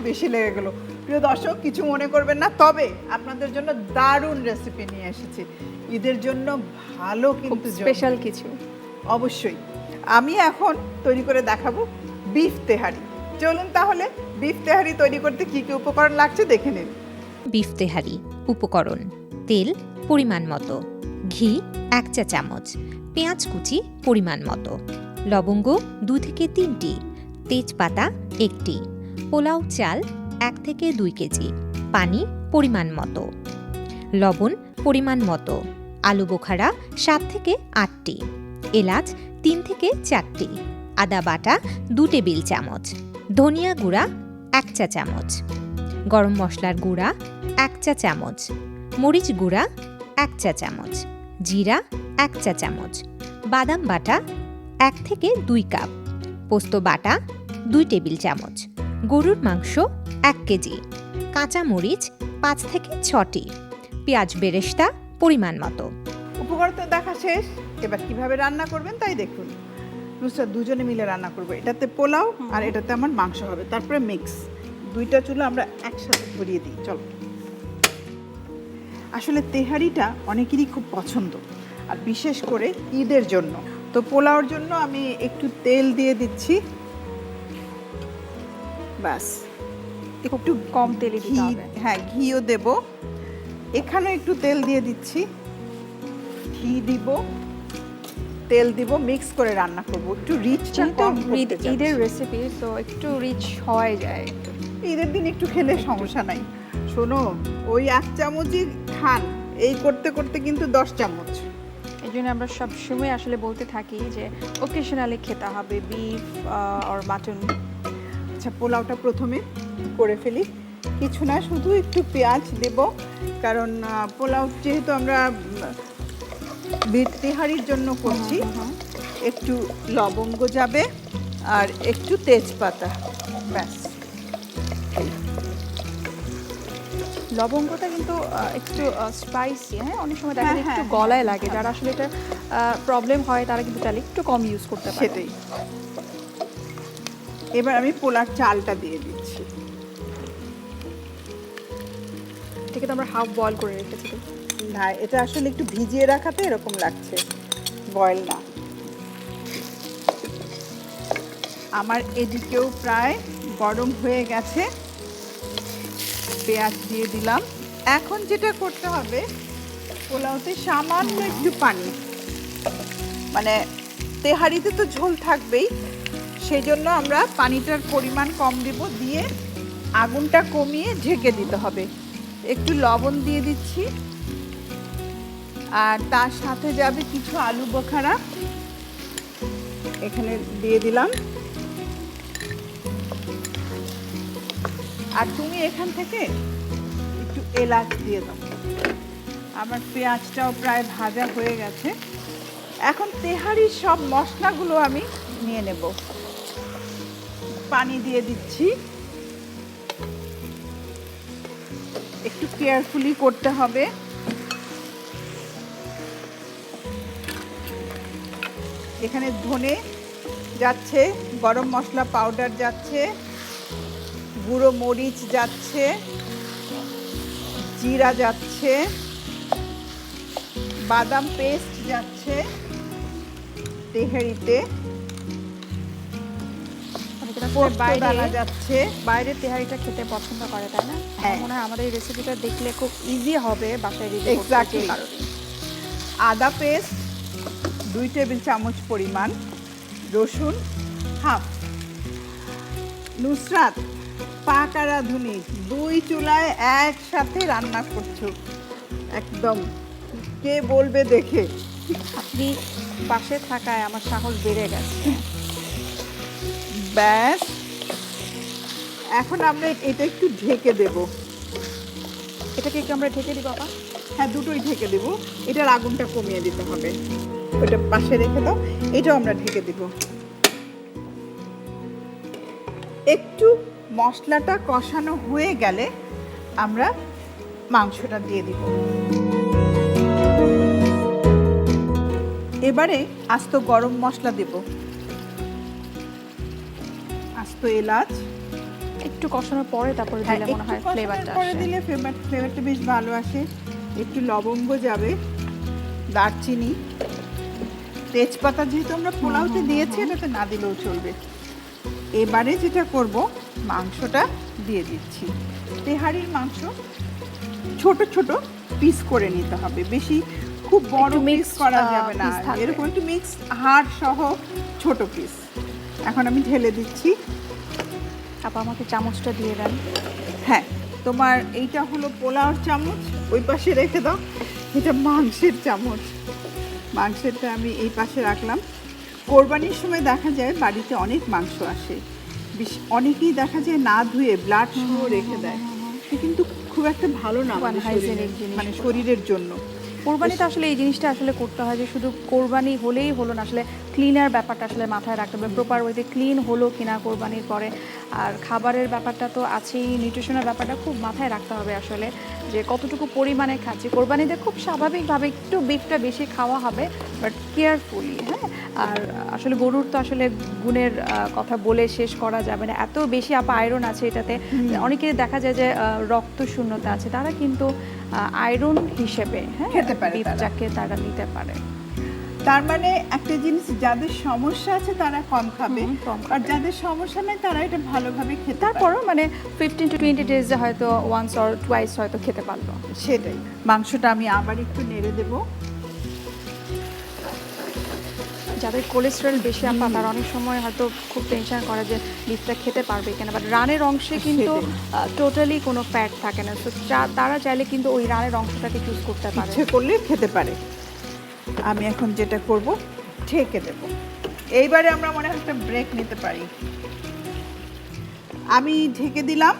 বেশি লেগে গেল। প্রিয় দর্শক, কিছু মনে করবেন না, তবে আপনাদের জন্য দারুণ রেসিপি নিয়ে এসেছি। ঈদের জন্য ভালো কিন্তু স্পেশাল কিছু। অবশ্যই আমি এখন তৈরি করে দেখাবো বিফ তেহারি। চলুন তাহলে বিফ তেহারি তৈরি করতে কি কি উপকরণ লাগছে দেখে নিন। বিফ তেহারি উপকরণ: তেল পরিমাণ মতো, ঘি 1 চা চামচ, পেঁয়াজ কুচি পরিমাণ মতো, লবঙ্গ 2 থেকে 3টি, তেজপাতা 1টি, পোলাও চাল 1 থেকে 2 কেজি, পানি পরিমাণ মতো, লবণ পরিমাণ মতো, আলু বোখারা 7 থেকে 8টি, এলাচ 3 থেকে 4টি, আদা বাটা 2 টেবিল চামচ, ধনিয়া গুঁড়া 1 চা চামচ, গরম মশলার গুঁড়া 1 চা চামচ, মরিচ গুঁড়া 1 চা চামচ, জিরা 1 চা চামচ, বাদাম বাটা 1 থেকে 2 কাপ, পোস্ত বাটা 2 টেবিল চামচ, গরুর মাংস 1 কেজি, কাঁচা মরিচ 5 থেকে 6টি, পেঁয়াজ বেরেস্তা পরিমাণ মতো। উপকরণ তো দেখা শেষ, এবার কিভাবে রান্না করবেন তাই দেখুন। নুসরাত, দুজনে মিলে রান্না করবো। এটাতে পোলাও আর এটাতে আমার মাংস হবে, তারপরে মিক্স। দুইটা চুলা আমরা একসাথে ধরিয়ে দিই। চলো। আসলে তেহারিটা অনেকেরই খুব পছন্দ, আর বিশেষ করে ঈদের জন্য। তো পোলাওর জন্য আমি একটু তেল দিয়ে দিচ্ছি, ব্যাস। একটু কম তেলে দিতে হবে। হ্যাঁ, ঘিও দেব। এখানে একটু তেল দিয়ে দিচ্ছি, ঘি দিব, তেল দিব, মিক্স করে রান্না করব। একটু রিচটা কম করতে চাচ্ছি। ঈদের রেসিপি তো একটু রিচ হয়ে যায়। ঈদের দিন একটু খেলে সমস্যা নাই। শোনো, ওই 1 চামচই খান, এই করতে করতে কিন্তু 10 চামচ। এই জন্য আমরা সবসময় আসলে বলতে থাকি যে ওকেশনালি খেতে হবে বিফ আর মাটন। আচ্ছা, পোলাওটা প্রথমে করে ফেলি। কিছু না, শুধু একটু পেঁয়াজ দেব, কারণ পোলাও যেহেতু আমরা বিফ তেহারির জন্য করছি। একটু লবঙ্গ যাবে আর একটু তেজপাতা, ব্যাস। লবঙ্গটা কিন্তু একটু স্পাইসি, হ্যাঁ, অনেক সময় দেখা যায় একটু গলায় লাগে। যারা আসলে এটা প্রবলেম হয় তারা কিন্তু চাইলে একটু কম ইউজ করতে পারে। সেটাই। এবার আমি পোলার চালটা দিয়ে দিচ্ছি। এটাকে তো আমরা হাফ বয়েল করে রেখেছি। না, এটা আসলে একটু ভিজিয়ে রাখাতে এরকম লাগছে, বয়েল না। আমার এদিকেও প্রায় গরম হয়ে গেছে, পেঁয়াজ দিয়ে দিলাম। এখন যেটা করতে হবে, পোলাওতে সামান্য একটু পানি, মানে তেহারিতে তো ঝোল থাকবেই, সেই জন্য আমরা পানিটার পরিমাণ কম দিব, দিয়ে আগুনটা কমিয়ে ঢেকে দিতে হবে। একটু লবণ দিয়ে দিচ্ছি, আর তার সাথে যাবে কিছু আলু বোখারা, এখানে দিয়ে দিলাম। আর তুমি এখান থেকে একটু এলাচ দিয়ে দাও। আমার পেঁয়াজটাও প্রায় ভাজা হয়ে গেছে। এখন তেহারির সব মশলাগুলো আমি নিয়ে নেব। পানি দিয়ে দিচ্ছি, একটু কেয়ারফুলি করতে হবে। এখানে ধনে যাচ্ছে, গরম মশলা পাউডার যাচ্ছে, গুঁড়ো মরিচ যাচ্ছে, জিরা যাচ্ছে, বাদাম পেস্ট যাচ্ছে তেহারিতে, দানা যাচ্ছে। বাইরের তেহারিটা খেতে পছন্দ করে, তাই না? মনে হয় আমাদের এই রেসিপিটা দেখলে খুব ইজি হবে বাসায় রেডি করতে। আদা পেস্ট 2 টেবিল চামচ পরিমাণ, রসুন হাফ। নুসরাত, পাকা রাঁধুনি, 2 চুলায় একসাথে রান্না করছো, একদম কে বলবে দেখে। আপনি পাশে থাকায় আমার সাহস বেড়ে গেছে। ব্যাস, এখন আমরা এটা একটু ঢেকে দেব। এটাকে একটু আমরা ঢেকে দিই বাবা? হ্যাঁ, দুটোই ঢেকে দেব। এটার আগুনটা কমিয়ে দিতে হবে, ওটা পাশে রেখে দাও। এটাও আমরা ঢেকে দেব। একটু মশলাটা কষানো হয়ে গেলে আমরা মাংসটা দিয়ে দিব। এবারে আস্ত গরম মশলা দেব, আস্ত এলাচ, একটু কষানোর পরে তারপরে দিলে মনে হয় ফ্লেভারটা পরে আসে। দিলে ফ্লেভারটা বেশ ভালো আসে। একটু লবঙ্গ যাবে, দারচিনি, তেজপাতা যেহেতু আমরা পোলাওতে দিয়েছি এটাতে না দিলেও চলবে। এবারে যেটা করব, মাংসটা দিয়ে দিচ্ছি। তেহারির মাংস ছোট ছোট পিস করে নিতে হবে, বেশি খুব বড় পিস করা যাবে না, এরকম একটু মিক্স হাড় সহ ছোট পিস। এখন আমি ঢেলে দিচ্ছি। আপা আমাকে চামচটা দিয়ে দেন। হ্যাঁ, তোমার এইটা হলো পোলাওর চামচ, ওই পাশে রেখে দাও। এটা মাংসের চামচ, মাংসেরটা আমি এই পাশে রাখলাম। কোরবানির সময় দেখা যায় বাড়িতে অনেক মাংস আসে, অনেকেই দেখা যায় না ধুয়ে ব্লাড সহ রেখে দেয়, এটা কিন্তু খুব একটা ভালো না আমাদের শরীরে, মানে শরীরের জন্য। কোরবানিতে আসলে এই জিনিসটা আসলে করতে হয় যে শুধু কোরবানি হলেই হলো না, আসলে ক্লিনার ব্যাপারটা আসলে মাথায় রাখতে হবে, প্রপার ওয়েতে ক্লিন হলো কিনা কোরবানির পরে। আর খাবারের ব্যাপারটা তো আছেই, নিউট্রিশনের ব্যাপারটা খুব মাথায় রাখতে হবে আসলে, যে কতটুকু পরিমাণে খাচ্ছি। কোরবানিতে খুব স্বাভাবিকভাবে একটু বিফটা বেশি খাওয়া হবে, বাট কেয়ারফুলি। হ্যাঁ, আর আসলে গরুর তো আসলে গুণের কথা বলে শেষ করা যাবে না, এত বেশি আয়রন আছে এটাতে। অনেকে দেখা যায় যে রক্ত শূন্যতা আছে, তারা কিন্তু আয়রন হিসেবে খেতে পারে, বিফটাকে তারা নিতে পারে। তার মানে একটা জিনিস, যাদের সমস্যা আছে তারা কম খাবে, আর যাদের সমস্যা নেই তারা এটা ভালোভাবে খেতে পারে। তারপরও মানে 15 to 20 ডেজে হয়তো ওয়ান্স অর টুয়াইস হয়তো খেতে পারলো। সেটাই। মাংসটা আমি আবার একটু নেড়ে দেব। যাদের কোলেস্টেরল বেশি আপা, তারা অনেক সময় হয়তো খুব টেনশন করে যে বিফটা খেতে পারবে কিনা, বাট রানের অংশে কিন্তু টোটালি কোনো ফ্যাট থাকে না, তো তারা চাইলে কিন্তু ওই রানের অংশটাকে চুজ করতে পারে, ইচ্ছে করলে খেতে পারে। আমি এখন যেটা করব, ঢেকে দেব। এইবারে আমরা মনে হয় একটা ব্রেক নিতে পারি। আমি ঢেকে দিলাম,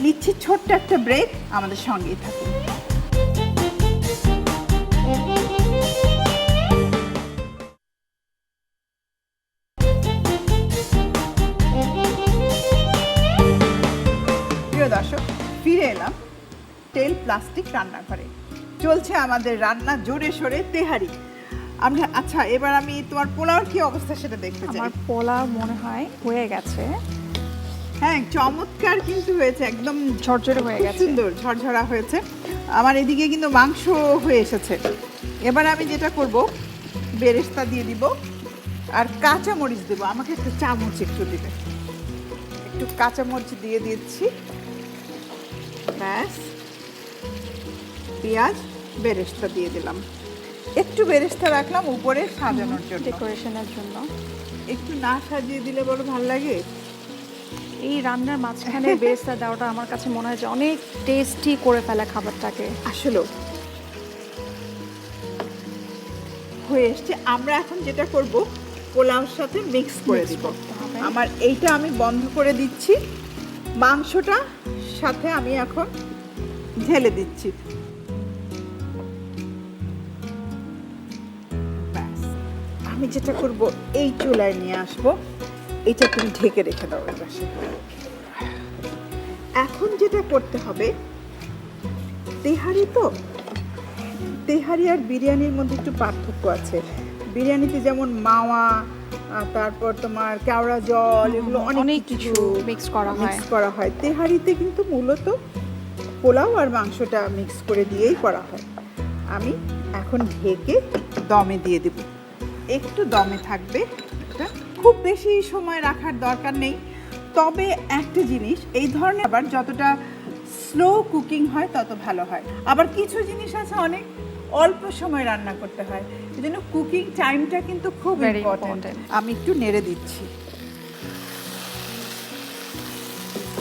নিচ্ছি ছোট্ট একটা ব্রেক, আমাদের সঙ্গেই থাকুন। প্রিয় দর্শক, ফিরে এলাম তেল প্লাস্টিক রান্নাঘরে। চলছে আমাদের রান্না জোরে সোরে তেহারি। আমরা আচ্ছা, এবার আমি তোমার পোলাওর কি অবস্থা সেটা দেখতে চাই। আমার পোলাও মনে হয় হয়ে গেছে। হ্যাঁ, চমৎকার কিন্তু হয়েছে, একদম ঝরঝরে হয়ে গেছে, সুন্দর ঝরঝরা হয়েছে। আমার এদিকে কিন্তু মাংস হয়ে এসেছে। এবার আমি যেটা করব, বেরেস্তা দিয়ে দিব আর কাঁচা মরিচ দেবো। আমাকে একটা চামচ একটু দিবে, একটু কাঁচা মরিচ দিয়ে দিচ্ছি, ব্যাস। পেঁয়াজ, বেরেস্তা দিয়ে দিলাম, একটু বেরেস্তা রাখলাম উপরে সাজানোর জন্য, ডেকোরেশনের জন্য। একটু না সাজিয়ে দিলে বড় ভালো লাগে। এই রান্নার মাঝখানে বেরেস্তা দেওয়াটা আমার কাছে মনে হয় যে অনেক টেস্টি করে ফেলে খাবারটাকে। আসলে হয়ে এসছে। আমরা এখন যেটা করব, পোলাওর সাথে মিক্স করে দিব। আমার এইটা আমি বন্ধ করে দিচ্ছি, মাংসটা সাথে আমি এখন ঢেলে দিচ্ছি। ব্যাস, আমি যেটা করব, এই চুলায় নিয়ে আসবো, এটা তুমি ঢেকে রেখে দাও এর পাশে। এখন যেটা করতে হবে, তেহারি তো, তেহারি আর বিরিয়ানির মধ্যে একটু পার্থক্য আছে। বিরিয়ানিতে যেমন মাওয়া, তারপর তোমার কেওড়া জল, এগুলো অনেক কিছু মিক্স করা হয়। তেহারিতে কিন্তু মূলত পোলাও আর মাংসটা মিক্স করে দিয়েই করা হয়। আমি এখন ঢেকে দমে দিয়ে দেব, একটু দমে থাকবে। খুব বেশি সময় রাখার দরকার নেই, তবে একটা জিনিস, এই ধরনের আবার যতটা স্লো কুকিং হয় তত ভালো হয়। আবার কিছু জিনিস আছে অনেক অল্প সময় রান্না করতে হয়, এই জন্য কুকিং টাইমটা কিন্তু খুব ইম্পর্টেন্ট। আমি একটু নেড়ে দিচ্ছি।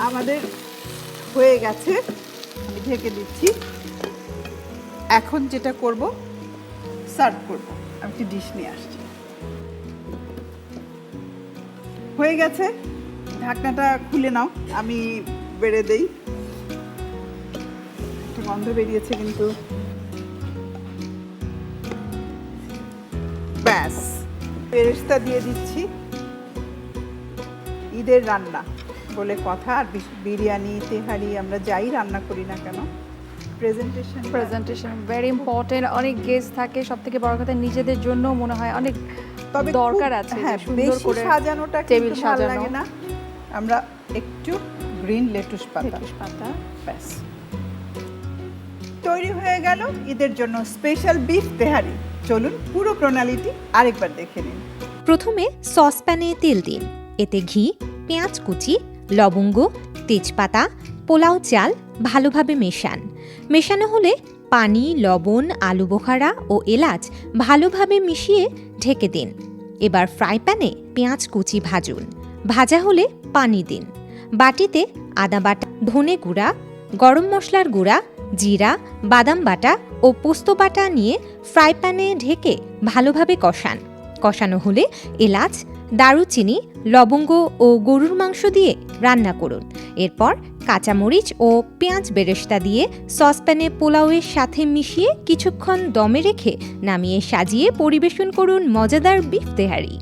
আমাদের হয়ে গেছে, আমি ঢেকে দিচ্ছি। এখন যেটা করব, সার্ভ করব। আমি একটু ডিশ নিয়ে আসছি। হয়ে গেছে, ঢাকনাটা খুলে নাও, আমি বেড়ে দেই। একটা গন্ধ বেরিয়েছে কিন্তু। ব্যাস, বেরেস্তা দিয়ে দিচ্ছি। ঈদের রান্না বলে কথা, আর বিরিয়ানি, তেহারি আমরা যাই রান্না করি না কেন, প্রেজেন্টেশন ভেরি ইম্পর্টেন্ট। অনেক গেস্ট থাকে, সব থেকে বড় কথা নিজেদের জন্য মনে হয় অনেক তবে দরকার আছে, হ্যাঁ, সুন্দর করে সাজানোটা টেবিল কিন্তু ভালো সাজানো লাগে না। আমরা একটু গ্রিন লেটুস পাতা। লেটুস পাতা। ব্যাস, তৈরি হয়ে গেল ঈদের জন্য স্পেশাল বিফ তেহারি। চলুন পুরো প্রণালীটি আরেকবার দেখে নিন। প্রথমে সসপ্যানে তেল দিন, এতে ঘি, পেঁয়াজ কুচি, লবঙ্গ, তেজপাতা, পোলাও চাল ভালোভাবে মেশান। মেশানো হলে পানি, লবণ, আলু বোখারা ও এলাচ ভালোভাবে মিশিয়ে ঢেকে দিন। এবার ফ্রাই প্যানে পেঁয়াজ কুচি ভাজুন। ভাজা হলে পানি দিন। বাটিতে আদা বাটা, ধনে গুঁড়া, গরম মশলার গুঁড়া, জিরা, বাদাম বাটা ও পোস্ত বাটা নিয়ে ফ্রাই প্যানে ঢেকে ভালোভাবে কষান। কষানো হলে এলাচ, দারুচিনি, লবঙ্গ ও গরুর মাংস দিয়ে রান্না করুন। এরপর কাঁচামরিচ ও পেঁয়াজ বেরেস্তা দিয়ে সসপ্যানে পোলাওয়ের সাথে মিশিয়ে কিছুক্ষণ দমে রেখে নামিয়ে সাজিয়ে পরিবেশন করুন মজাদার বিফ তেহারি।